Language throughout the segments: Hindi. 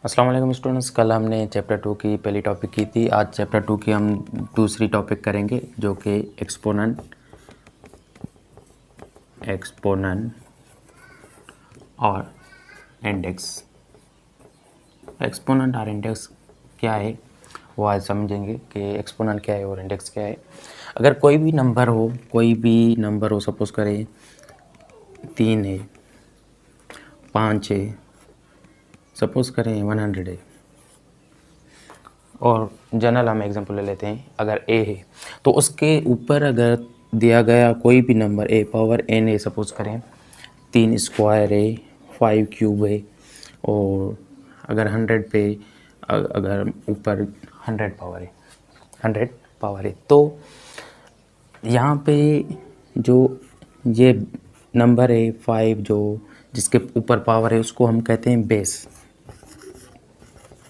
अस्सलाम वालेकुम स्टूडेंट्स। कल हमने चैप्टर 2 की पहली टॉपिक की थी। आज चैप्टर 2 की हम दूसरी टॉपिक करेंगे जो कि एक्सपोनेंट और इंडेक्स। एक्सपोनेंट और इंडेक्स क्या है वो आज समझेंगे कि एक्सपोनेंट क्या है और इंडेक्स क्या है। अगर कोई भी नंबर हो, सपोज़ करें 3 है, 5 है, सपोज़ करें 100 है, और जनरल हम एग्जांपल ले लेते हैं। अगर ए है तो उसके ऊपर अगर दिया गया कोई भी नंबर ए पावर एन है, सपोज़ करें 3 स्क्वायर है, 5 क्यूब है, और अगर 100 पे अगर ऊपर 100 पावर है तो यहाँ पे जो ये नंबर है 5 जो जिसके ऊपर पावर है उसको हम कहते हैं बेस।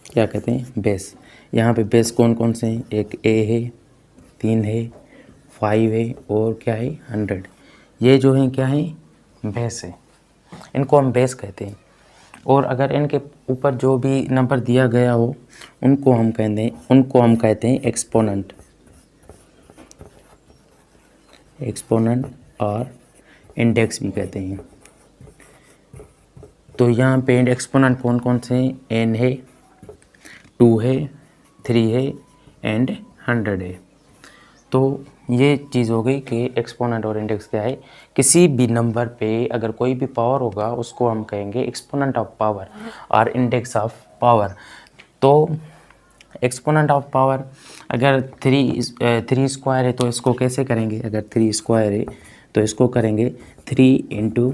क्या कहते हैं? बेस। यहाँ पे बेस कौन कौन से हैं? एक ए है, 3 है, 5 है और क्या है 100। ये जो हैं क्या है? बेस है। इनको हम बेस कहते हैं। और अगर इनके ऊपर जो भी नंबर दिया गया हो उनको हम कहते हैं एक्सपोनेंट। एक्सपोनेंट और इंडेक्स भी कहते हैं। तो यहाँ पे एक्सपोनेंट कौन कौन से हैं? एन है, 2 है, 3 है एंड 100 है। तो ये चीज़ हो गई कि एक्सपोनेंट और इंडेक्स क्या है। किसी भी नंबर पे अगर कोई भी पावर होगा उसको हम कहेंगे एक्सपोनेंट ऑफ पावर और इंडेक्स ऑफ पावर। तो एक्सपोनेंट ऑफ पावर अगर 3 स्क्वायर है तो इसको कैसे करेंगे? अगर 3 स्क्वायर है तो इसको करेंगे 3 इंटू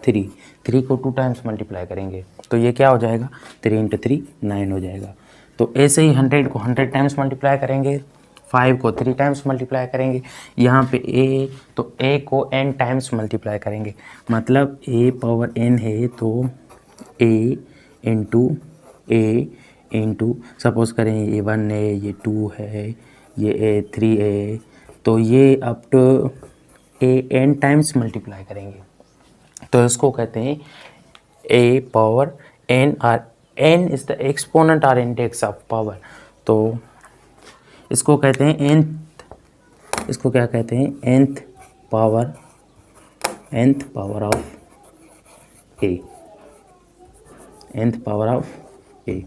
3 को 2 टाइम्स मल्टीप्लाई करेंगे तो ये क्या हो जाएगा? 3 इंटू 3 9 हो जाएगा। तो ऐसे ही 100 को 100 टाइम्स मल्टीप्लाई करेंगे, 5 को 3 टाइम्स मल्टीप्लाई करेंगे। यहाँ पे ए तो ए को n टाइम्स मल्टीप्लाई करेंगे, मतलब ए पावर n है तो ए इंटू सपोज़ करें ये 1 है, ये 2 है, ये 3 है, तो ये up to a n times multiply करेंगे तो इसको कहते हैं ए पावर n। और n इज़ द एक्सपोनेंट और इंडेक्स ऑफ पावर। तो इसको कहते हैं nth, इसको क्या कहते हैं? nth power of a. nth power of a.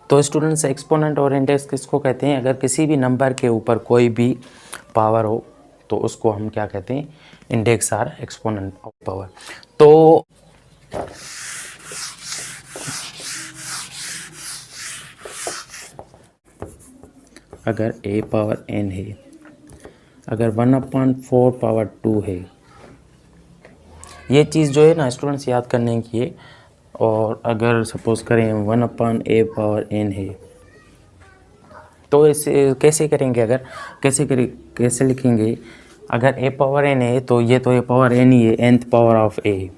तो स्टूडेंट्स एक्सपोनेंट और इंडेक्स किसको कहते हैं? अगर किसी भी नंबर के ऊपर कोई भी पावर हो तो उसको हम क्या कहते हैं? इंडेक्स और एक्सपोनेंट ऑफ पावर। तो अगर a पावर n है, अगर 1/4 पावर 2 है, ये चीज़ जो है ना स्टूडेंट्स याद करने की है। और अगर सपोज़ करें 1/a पावर n है तो इसे कैसे करेंगे? कैसे लिखेंगे? अगर a पावर n है तो ये तो a पावर n ही है, nth power of a।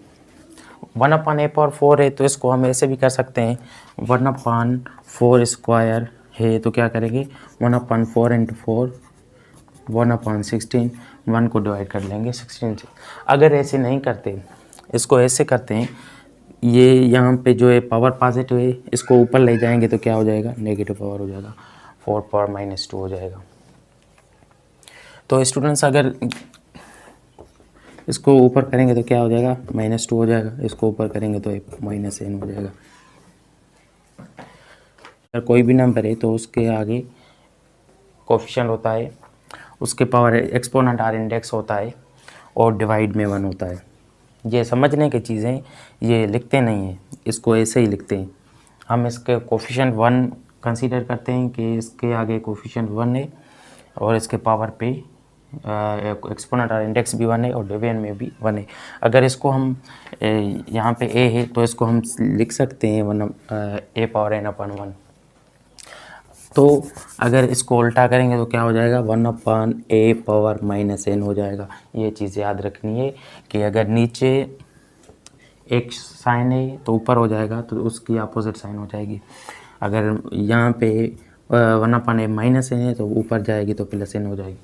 1/a power 4 है तो इसको हम ऐसे भी कर सकते हैं, 1/4 स्क्वायर है तो क्या करेंगे? 1/4 इंटू 4 1/16, 1 को डिवाइड कर लेंगे 16 से। अगर ऐसे नहीं करते, इसको ऐसे करते हैं, ये यहाँ पे जो है पावर पॉजिटिव है, इसको ऊपर ले जाएंगे तो क्या हो जाएगा? नेगेटिव पावर हो जाएगा, 4 पावर -2 हो जाएगा। तो स्टूडेंट्स अगर इसको ऊपर करेंगे तो क्या हो जाएगा? -2 हो जाएगा। इसको ऊपर करेंगे तो -n हो जाएगा। अगर कोई भी नंबर है तो उसके आगे कोफिशिएंट होता है, उसके पावर एक्सपोनेंट और इंडेक्स होता है और डिवाइड में 1 होता है। ये समझने की चीज़ें, ये लिखते नहीं हैं, इसको ऐसे ही लिखते हैं। हम इसके कोफिशिएंट 1 कंसीडर करते हैं कि इसके आगे कोफिशिएंट 1 है और इसके पावर पे एक्सपोनेंट और इंडेक्स भी 1 है और डिवीजन में भी 1 है। अगर इसको हम यहाँ पे a है तो इसको हम लिख सकते हैं a पावर n/1। तो अगर इसको उल्टा करेंगे तो क्या हो जाएगा? 1/a पावर -n हो जाएगा। ये चीज़ याद रखनी है कि अगर नीचे एक साइन है तो ऊपर हो जाएगा तो उसकी अपोजिट साइन हो जाएगी। अगर यहाँ पे 1/a -n है तो ऊपर जाएगी तो +n हो जाएगी।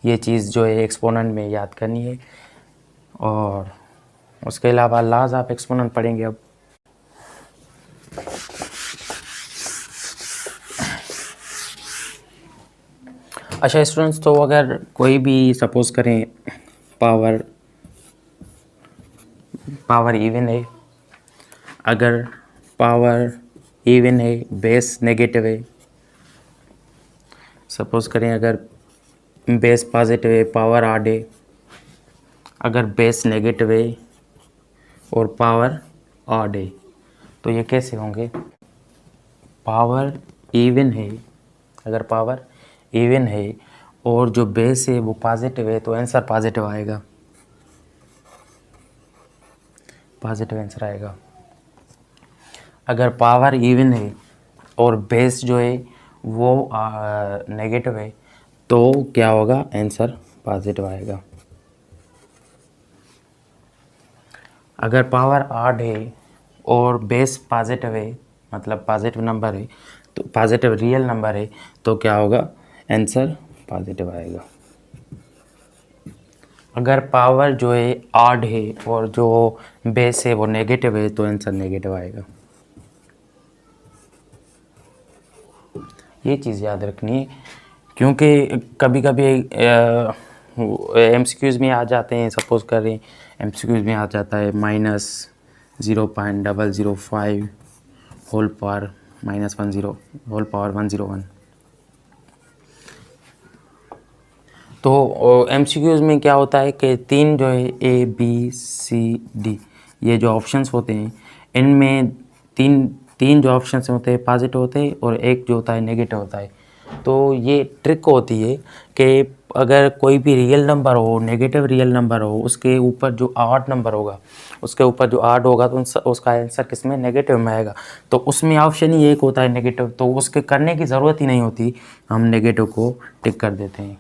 ये चीज़ जो है एक्सपोनेंट में याद करनी है। और उसके अलावा लॉज ऑफ एक्सपोनेंट पढ़ेंगे अब। अच्छा स्टूडेंट्स, तो अगर कोई भी सपोज करें पावर इवन है, अगर पावर इवन है, बेस नेगेटिव है, सपोज करें अगर बेस पॉजिटिव है, पावर ऑड है, अगर बेस नेगेटिव है और पावर ऑड है, तो ये कैसे होंगे? पावर इवन है, अगर पावर इवन है और जो बेस है वो पॉजिटिव है, तो आंसर पॉजिटिव आएगा, पॉजिटिव आंसर आएगा। अगर पावर इवन है और बेस जो है वो नेगेटिव है, तो क्या होगा? आंसर पॉजिटिव आएगा। अगर पावर ऑड है और बेस पॉजिटिव है, मतलब पॉजिटिव नंबर है, तो पॉजिटिव रियल नंबर है, तो क्या होगा? आंसर पॉजिटिव आएगा। अगर पावर जो है ऑड है और जो बेस है वो नेगेटिव है, तो आंसर नेगेटिव आएगा। ये चीज़ याद रखनी है, क्योंकि कभी कभी MCQs में आ जाते हैं। सपोज करें MCQs में आ जाता है -0.005 होल पावर -10 होल पावर 101। तो MCQs में क्या होता है कि तीन जो है ABCD ये जो ऑप्शंस होते हैं, इनमें तीन जो ऑप्शंस होते हैं पॉजिटिव होते हैं और एक जो होता है नेगेटिव होता है। तो ये ट्रिक होती है कि अगर कोई भी रियल नंबर हो, नेगेटिव रियल नंबर हो, उसके ऊपर जो ऑड नंबर होगा, उसके ऊपर जो ऑड होगा, तो उसका आंसर किस में? नेगेटिव में आएगा। तो उसमें ऑप्शन ही एक होता है नेगेटिव, तो उसके करने की ज़रूरत ही नहीं होती, हम नेगेटिव को टिक कर देते हैं।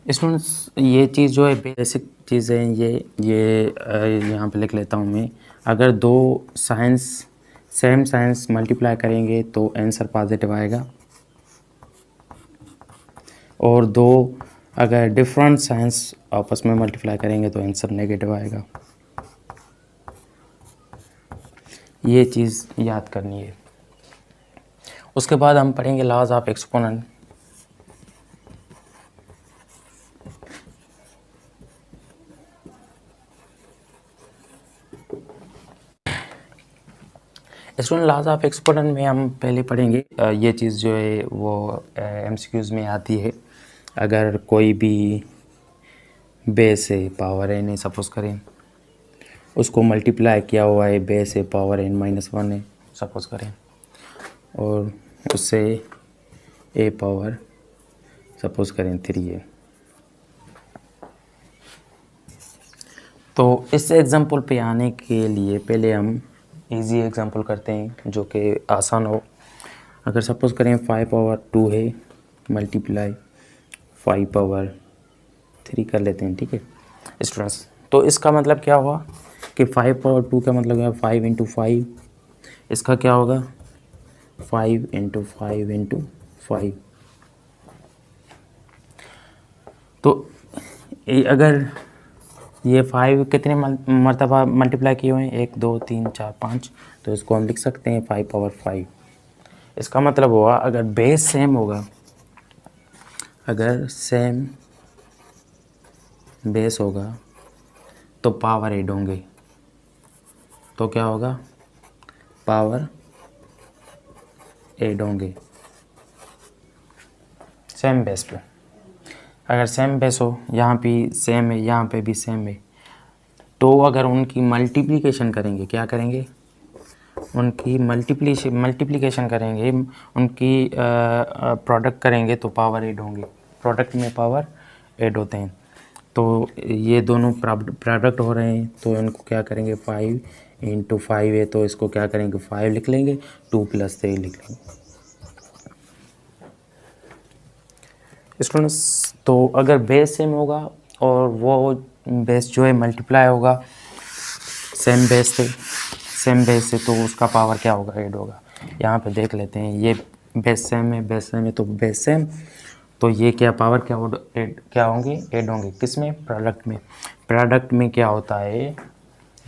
स्टूडेंट्स, ये चीज़ जो है बेसिक चीज़ है, ये यहाँ पे लिख लेता हूँ मैं। अगर दो साइंस सेम साइंस मल्टीप्लाई करेंगे तो आंसर पॉजिटिव आएगा, और दो अगर डिफरेंट साइंस आपस में मल्टीप्लाई करेंगे तो आंसर नेगेटिव आएगा। ये चीज़ याद करनी है। उसके बाद हम पढ़ेंगे laws of exponent. Student, laws of exponent में हम पहले पढ़ेंगे ये चीज़ जो है वो MCQs में आती है। अगर कोई भी बेस है, पावर n है, सपोज करें उसको मल्टीप्लाई किया हुआ है, बेस है पावर n-1 है सपोज करें, और उससे a पावर सपोज करें 3 है। तो इस एग्जांपल पे आने के लिए पहले हम इजी एग्जांपल करते हैं जो कि आसान हो। अगर सपोज़ करें 5 पावर 2 है मल्टीप्लाई 5 पावर 3 कर लेते हैं, ठीक है स्टूडेंट्स। तो इसका मतलब क्या हुआ कि 5 पावर 2 का मतलब है 5 × 5, इसका क्या होगा 5 × 5 × 5। तो अगर ये 5 कितने मरतबा मल्टीप्लाई किए हुए हैं, 1 2 3 4 5, तो इसको हम लिख सकते हैं 5 पावर 5। इसका मतलब हुआ अगर बेस सेम होगा, अगर सेम बेस होगा तो पावर ऐड होंगे, तो क्या होगा पावर ऐड होंगे सेम बेस पे। अगर सेम बेस हो, यहाँ भी सेम है, यहाँ पे भी सेम है, तो अगर उनकी मल्टीप्लिकेशन करेंगे, क्या करेंगे उनकी मल्टीप्लिकेशन करेंगे, उनकी प्रोडक्ट करेंगे तो पावर ऐड होंगे। प्रोडक्ट में पावर ऐड होते हैं, तो ये दोनों प्रोडक्ट हो रहे हैं, तो इनको क्या करेंगे 5 × 5 है, तो इसको क्या करेंगे 5 लिख लेंगे, 2 + 3 लिख लेंगे स्टूडेंट्स। तो अगर बेस सेम होगा और वो बेस जो है मल्टीप्लाई होगा सेम बेस से, तो उसका पावर क्या होगा ऐड होगा। यहाँ पे देख लेते हैं, ये बेस सेम है, तो बेस सेम तो ये क्या पावर क्या होंगे, ऐड होंगे किस में, प्रोडक्ट में। प्रोडक्ट में क्या होता है,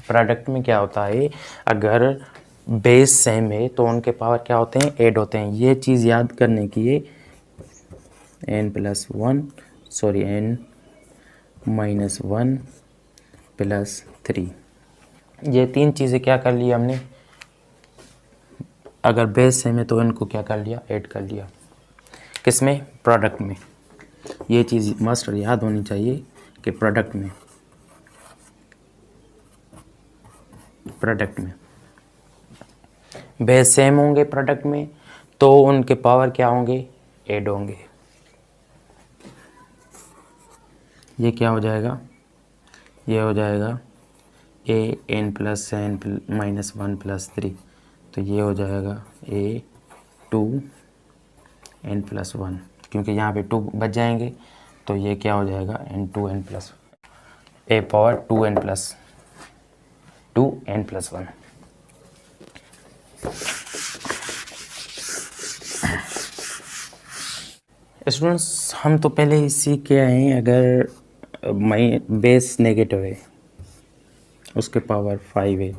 प्रोडक्ट में क्या होता है, अगर बेस सेम है तो उनके पावर क्या होते हैं, ऐड होते हैं। ये चीज़ याद करने की है, n-1 + 3, ये 3 चीज़ें क्या कर लिया हमने, अगर बेस सेम है तो इनको क्या कर लिया, ऐड कर लिया किसमें, प्रोडक्ट में। ये चीज़ मस्ट याद होनी चाहिए कि प्रोडक्ट में बेस सेम होंगे प्रोडक्ट में तो उनके पावर क्या होंगे, ऐड होंगे। ये क्या हो जाएगा, ये हो जाएगा an + n - 1 + 3, तो ये हो जाएगा a2n + 1, क्योंकि यहाँ पे 2 बच जाएंगे तो ये क्या हो जाएगा n2n + a power 2n + 1। Students हम तो पहले ही सीख के आए हैं, अगर बेस नेगेटिव है उसके पावर 5 है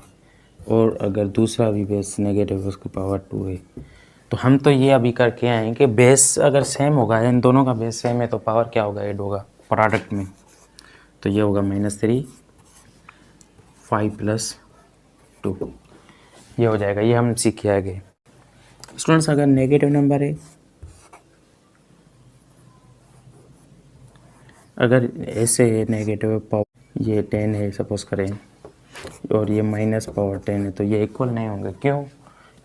और अगर दूसरा भी बेस नेगेटिव है उसकी पावर 2 है, तो हम तो ये अभी करके आए हैं कि बेस अगर सेम होगा, इन दोनों का बेस सेम है तो पावर क्या होगा, ऐड होगा प्रोडक्ट में। तो ये होगा -3 5 + 2, ये हो जाएगा। ये हम सीख के आगे। स्टूडेंट्स अगर नेगेटिव नंबर है, अगर ऐसे नेगेटिव पावर ये 10 है सपोज करें और ये -10 है, तो ये इक्वल नहीं होंगे। क्यों,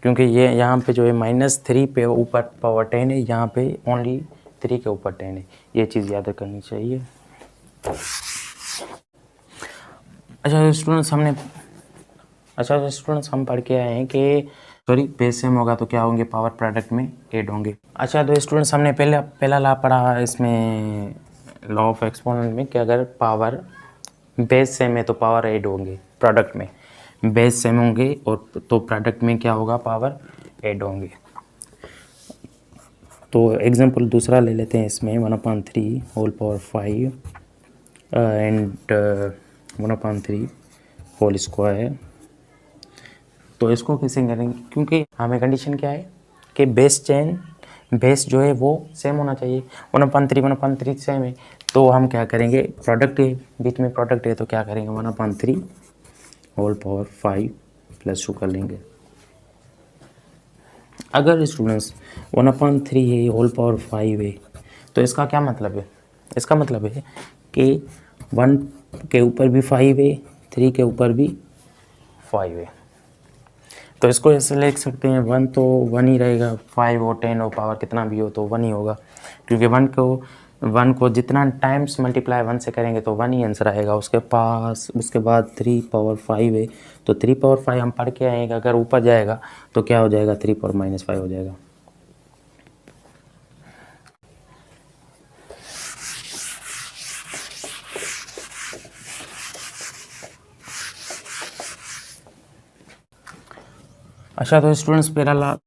क्योंकि ये यहाँ पे जो है -3 पे ऊपर पावर 10 है, यहाँ पे ओनली 3 के ऊपर 10 है। ये चीज़ याद करनी चाहिए। अच्छा स्टूडेंट्स हम पढ़ के आए हैं कि बेस सेम होगा तो क्या होंगे, पावर प्रोडक्ट में ऐड होंगे। अच्छा तो स्टूडेंट्स हमने पहला लॉ पढ़ा इसमें, लॉ ऑफ एक्सपोनेंट में, कि अगर पावर बेस सेम है तो पावर ऐड होंगे प्रोडक्ट में, बेस सेम होंगे और तो प्रोडक्ट में क्या होगा, पावर ऐड होंगे। तो एग्जांपल दूसरा ले लेते हैं इसमें, 1/3 whole power 5 and 1/3 whole square. तो इसको कैसे करेंगे, क्योंकि हमें कंडीशन क्या है कि बेस जो है वो सेम होना चाहिए। 1/3 सेम है तो हम क्या करेंगे, प्रोडक्ट है, बीच में प्रोडक्ट है तो क्या करेंगे, 1/3 होल पावर 5 + 2 कर लेंगे। अगर स्टूडेंट्स 1/3 है होल पावर 5 है तो इसका क्या मतलब है, इसका मतलब है कि 1 के ऊपर भी 5 है, 3 के ऊपर भी 5 है। तो इसको ऐसे लिख सकते हैं, 1 तो 1 ही रहेगा, 5 और 10 और पावर कितना भी हो तो 1 ही होगा, क्योंकि 1 को जितना टाइम्स मल्टीप्लाई 1 से करेंगे तो 1 ही आंसर आएगा उसके पास। उसके बाद 3 पावर 5 है तो 3 पावर 5 हम पढ़ के आएंगे, अगर ऊपर जाएगा तो क्या हो जाएगा, 3 पावर -5 हो जाएगा। अच्छा तो स्टूडेंट्स पहला ला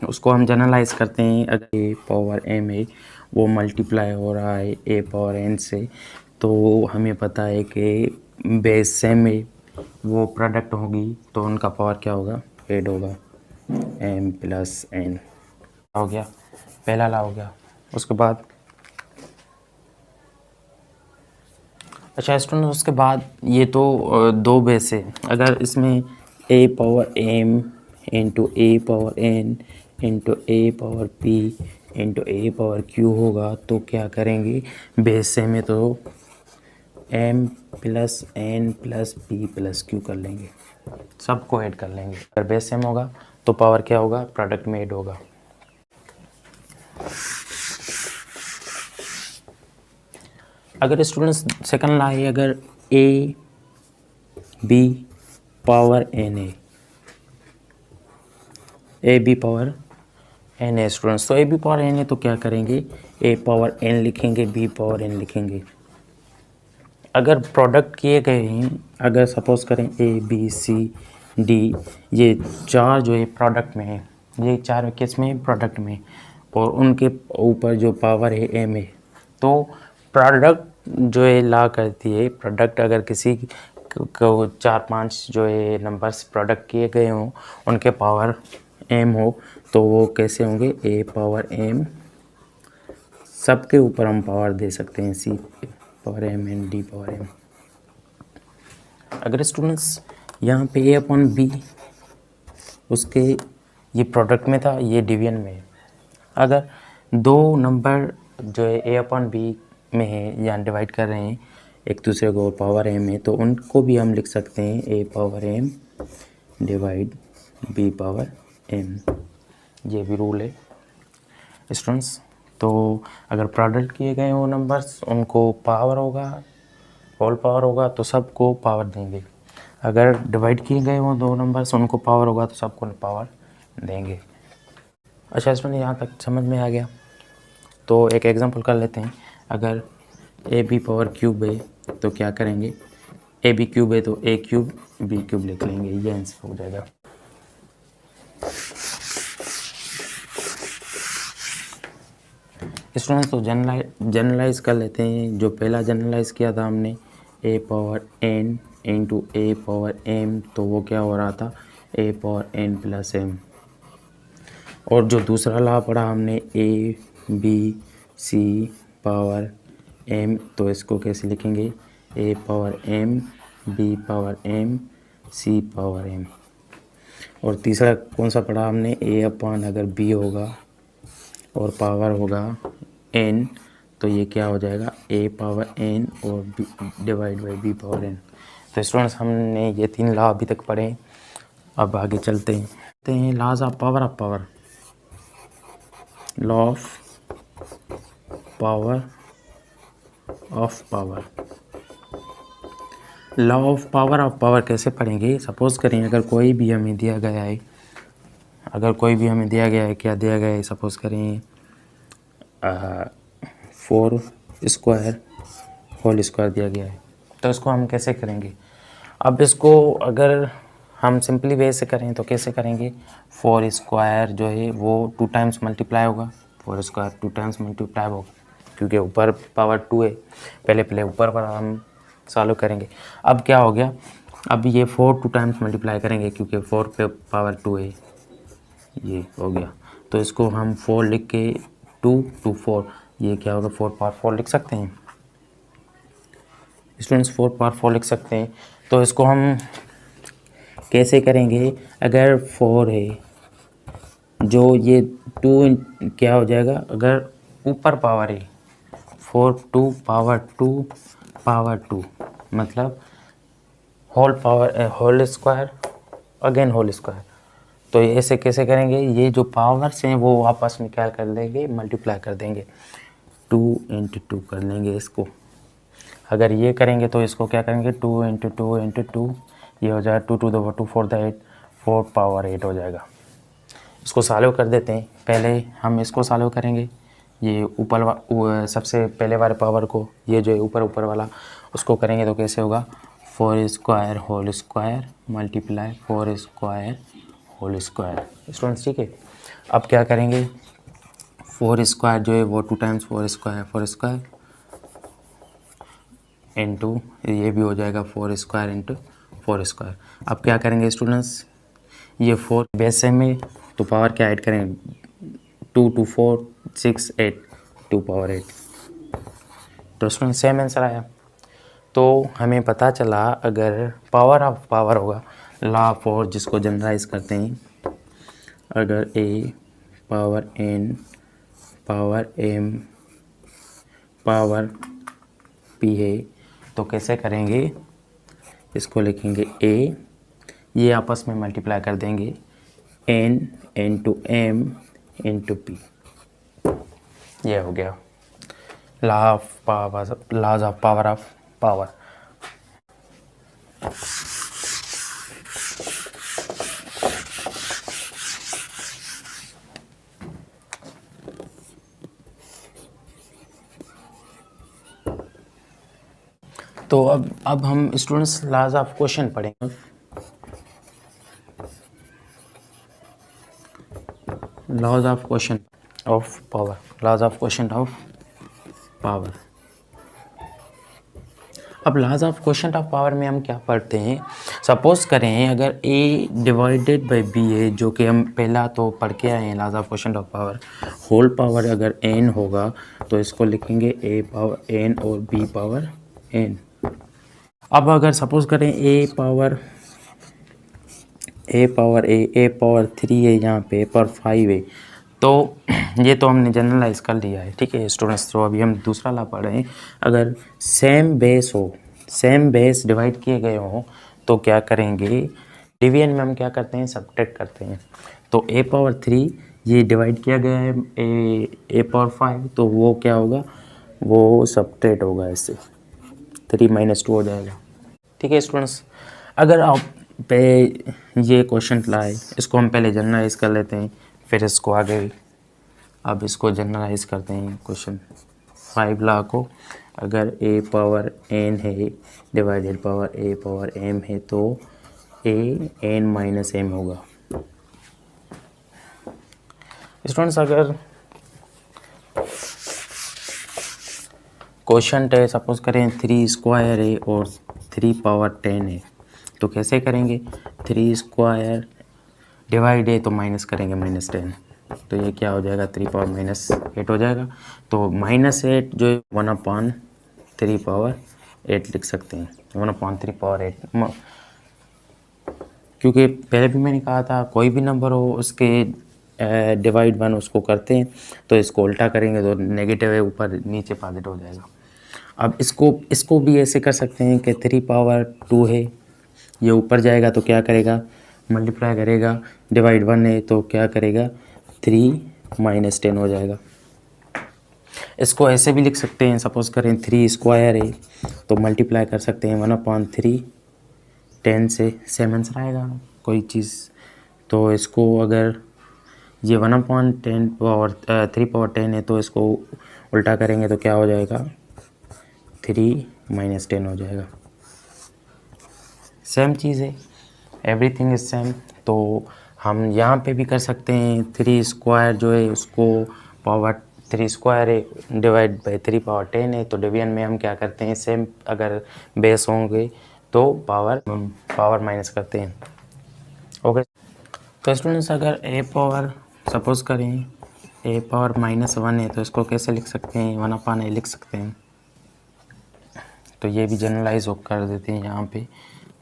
उसको हम जनरलाइज करते हैं, अगर a पावर m है वो मल्टीप्लाई हो रहा है a पावर n से, तो हमें पता है कि बेस सेम है वो प्रोडक्ट होगी तो उनका पावर क्या होगा, ऐड होगा, m + n हो गया, पहला ला हो गया। उसके बाद अच्छा स्टूडेंट उसके बाद ये तो दो बेस है, अगर इसमें a power m into a power n into a power p into a power q होगा तो क्या करेंगे, बेस सेम है तो m + n + p + q कर लेंगे, सबको ऐड कर लेंगे। अगर बेस सेम होगा तो पावर क्या होगा, प्रोडक्ट में ऐड होगा। अगर स्टूडेंट्स सेकंड ला है, अगर a b पावर n है, ए बी पावर n है स्टूडेंट्स, तो ए बी पावर n है तो क्या करेंगे, a पावर n लिखेंगे, b पावर n लिखेंगे। अगर प्रोडक्ट किए गए हैं, अगर सपोज करें a b c d, ये चार जो है प्रोडक्ट में है, ये चार किस में, प्रोडक्ट में, और उनके ऊपर जो पावर है m है। तो प्रोडक्ट जो है ला करती है, प्रोडक्ट अगर किसी को 4-5 जो है नंबर्स प्रोडक्ट किए गए हों, उनके पावर m हो, तो वो कैसे होंगे, a पावर m, सबके ऊपर हम पावर दे सकते हैं c power m and d power m। अगर स्टूडेंट्स यहाँ पे a अपॉन b उसके ये प्रोडक्ट में था, ये डिवीजन में है। अगर दो नंबर जो है a अपॉन b में है या डिवाइड कर रहे हैं एक दूसरे को, पावर m है, तो उनको भी हम लिख सकते हैं a power m divide b power m। ये भी रूल है स्टूडेंट्स। तो अगर प्रोडक्ट किए गए वो नंबर्स, उनको पावर होगा, होल पावर होगा, तो सबको पावर देंगे। अगर डिवाइड किए गए वो दो नंबर्स, उनको पावर होगा तो सबको पावर देंगे। अच्छा स्टूडेंट, यहाँ तक समझ में आ गया। तो एक एग्जांपल कर लेते हैं। अगर ए बी पावर क्यूब है तो क्या करेंगे, ए बी क्यूब है तो ए क्यूब बी क्यूब लिख लेंगे, ये आंसर हो जाएगा। स्टूडेंट्स तो जनरलाइज कर लेते हैं। जो पहला जनरलाइज किया था हमने a power n into a power m, तो वो क्या हो रहा था, a power n plus m. और जो दूसरा लॉ पढ़ा हमने a b c power m, तो इसको कैसे लिखेंगे, a power m b power m c power m. और तीसरा कौन सा पढ़ा हमने, ए अपॉन अगर बी होगा और पावर होगा एन, तो ये क्या हो जाएगा, ए पावर एन और b divide by b power n. तो स्टूडेंट्स हमने ये 3 लॉ अभी तक पढ़े। अब आगे चलते हैं laws of power of power. Law of power of power, law of power of power कैसे पढ़ेंगे। सपोज करें अगर कोई भी हमें दिया गया है, क्या दिया गया है, सपोज करें 4 स्क्वायर होल स्क्वायर दिया गया है, तो इसको हम कैसे करेंगे। अब इसको अगर हम सिंपली वे से करें तो कैसे करेंगे, 4 स्क्वायर जो है वो 2 टाइम्स मल्टीप्लाई होगा, 4 स्क्वायर 2 टाइम्स मल्टीप्लाई होगा, क्योंकि ऊपर पावर 2 है। पहले ऊपर पर हम सॉल्व करेंगे। अब क्या हो गया, अब ये 4 2 टाइम्स मल्टीप्लाई करेंगे, क्योंकि 4 पे पावर 2 है, ये हो गया। तो इसको हम 4 लिख के 2 2 4, ये क्या होगा, 4 पावर 4 लिख सकते हैं स्टूडेंट्स, 4 पावर 4 लिख सकते हैं। तो इसको हम कैसे करेंगे, अगर 4 है, जो ये 2 क्या हो जाएगा, अगर ऊपर पावर है 4 2 पावर 2 मतलब whole power whole square again whole square. तो ऐसे कैसे करेंगे, ये जो पावर्स हैं वो आपस में क्या कर देंगे, मल्टीप्लाई कर देंगे, 2 × 2 कर लेंगे इसको। अगर ये करेंगे तो इसको क्या करेंगे, 2 × 2 × 2, ये हो जाएगा 2 2 2 4 8, 4 पावर 8 हो जाएगा। इसको सॉल्व कर देते हैं। पहले हम इसको सॉल्व करेंगे, ये ऊपर सबसे पहले वाले पावर को, ये जो है ऊपर वाला, उसको करेंगे तो कैसे होगा, 4 square whole square multiply 4 square whole square. Students ठीक है। अब क्या करेंगे, 4 स्क्वायर जो है वो 2 टाइम्स 4 स्क्वायर इंटू, ये भी हो जाएगा 4 स्क्वायर इंटू 4 स्क्वायर। अब क्या करेंगे स्टूडेंट्स, ये 4 बेस में तो पावर क्या ऐड करें, 2 2 4 6 8, 2 पावर 8। तो स्टूडेंट सेम आंसर आया। तो हमें पता चला अगर पावर ऑफ पावर होगा, लॉ ऑफ 4 जिसको जनरलाइज करते हैं, अगर a power n power m power p है, तो कैसे करेंगे, इसको लिखेंगे ए, ये आपस में मल्टीप्लाई कर देंगे, n into m into p, ये हो गया laws of power of power. तो अब हम स्टूडेंट्स लॉज ऑफ क्वेश्चन पढ़ेंगे। Laws of question, of power, laws of quotient of power. अब laws of quotient of power में हम क्या पढ़ते हैं, सपोज करें अगर a डिवाइडेड बाई b है, जो कि हम पहला तो पढ़ के आए हैं laws of quotient of power, whole power अगर n होगा तो इसको लिखेंगे a पावर n और b पावर n। अब अगर सपोज करें a पावर a पावर 3 है, यहाँ पे पावर 5 है, तो ये तो हमने जनरलाइज कर लिया है, ठीक है स्टूडेंट्स। तो अभी हम दूसरा ला पढ़ रहे हैं, अगर सेम बेस हो, सेम बेस डिवाइड किए गए हों तो क्या करेंगे, डिवीजन में हम क्या करते हैं, सब्ट्रैक्ट करते हैं। तो a पावर 3 ये डिवाइड किया गया है a पावर 5, तो वो क्या होगा, वो सब्ट्रैक्ट होगा, इससे 3 - 2 हो जाएगा, ठीक है स्टूडेंट्स। अगर आप पे ये क्वेश्चन लाए, इसको हम पहले जनरलाइज कर लेते हैं, फिर इसको आगे अब इसको जनरलाइज करते हैं। क्वेश्चन 5 ला को, अगर a पावर n है divided power a power m है तो a n माइनस m होगा। स्टूडेंट्स अगर क्वेश्चन है, सपोज करें 3 स्क्वायर है और 3 पावर 10 है, तो कैसे करेंगे, 3 स्क्वायर डिवाइड है तो माइनस करेंगे -10, तो ये क्या हो जाएगा, 3 पावर -8 हो जाएगा। तो -8 जो 1/3 पावर 8 लिख सकते हैं, 1/3 पावर 8, क्योंकि पहले भी मैंने कहा था कोई भी नंबर हो उसके डिवाइड 1 उसको करते हैं, तो इसको उल्टा करेंगे तो नेगेटिव है, ऊपर नीचे पॉजिटिव हो जाएगा। अब इसको भी ऐसे कर सकते हैं कि 3 पावर 2 है, ये ऊपर जाएगा तो क्या करेगा, मल्टीप्लाई करेगा, डिवाइड 1 है तो क्या करेगा, 3 - 10 हो जाएगा। इसको ऐसे भी लिख सकते हैं, सपोज करें 3 स्क्वायर है तो मल्टीप्लाई कर सकते हैं 1/3 10 से, सेम आंसर आएगा कोई चीज़। तो इसको अगर ये 1/10 पावर 3 पावर 10 है तो इसको उल्टा करेंगे तो क्या हो जाएगा, 3 - 10 हो जाएगा। सेम चीज़ है, एवरीथिंग इज सेम। तो हम यहाँ पे भी कर सकते हैं, 3 स्क्वायर जो है उसको पावर 3 स्क्वायर है डिवाइड बाई 3 पावर 10 है, तो डिवीजन में हम क्या करते हैं, सेम अगर बेस होंगे तो पावर माइनस करते हैं। ओके, तो स्टूडेंट्स अगर a पावर सपोज करें a पावर -1 है तो इसको कैसे लिख सकते हैं, 1/a लिख सकते हैं। तो ये भी जनरलाइज कर देते हैं यहाँ पे,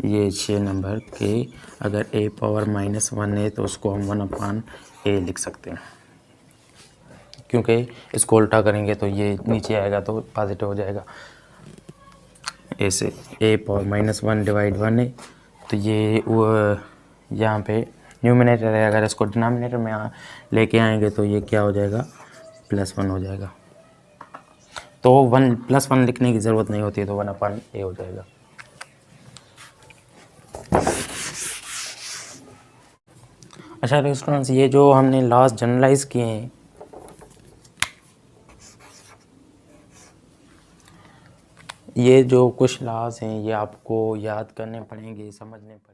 ये 6 नंबर के अगर a पावर -1 है तो उसको हम 1/a लिख सकते हैं, क्योंकि इसको उल्टा करेंगे तो ये नीचे आएगा तो पॉजिटिव हो जाएगा। ऐसे a पावर -1 डिवाइड 1 है तो ये यहाँ पे न्यूमिनेटर है, अगर इसको डिनोमिनेटर में लेके आएंगे तो ये क्या हो जाएगा, +1 हो जाएगा। तो +1 लिखने की ज़रूरत नहीं होती है, तो 1/a हो जाएगा। अच्छा तो स्टूडेंट्स ये जो हमने लॉस जनरलाइज किए हैं, ये जो कुछ लॉस हैं ये आपको याद करने पड़ेंगे, समझने पड़ेंगे।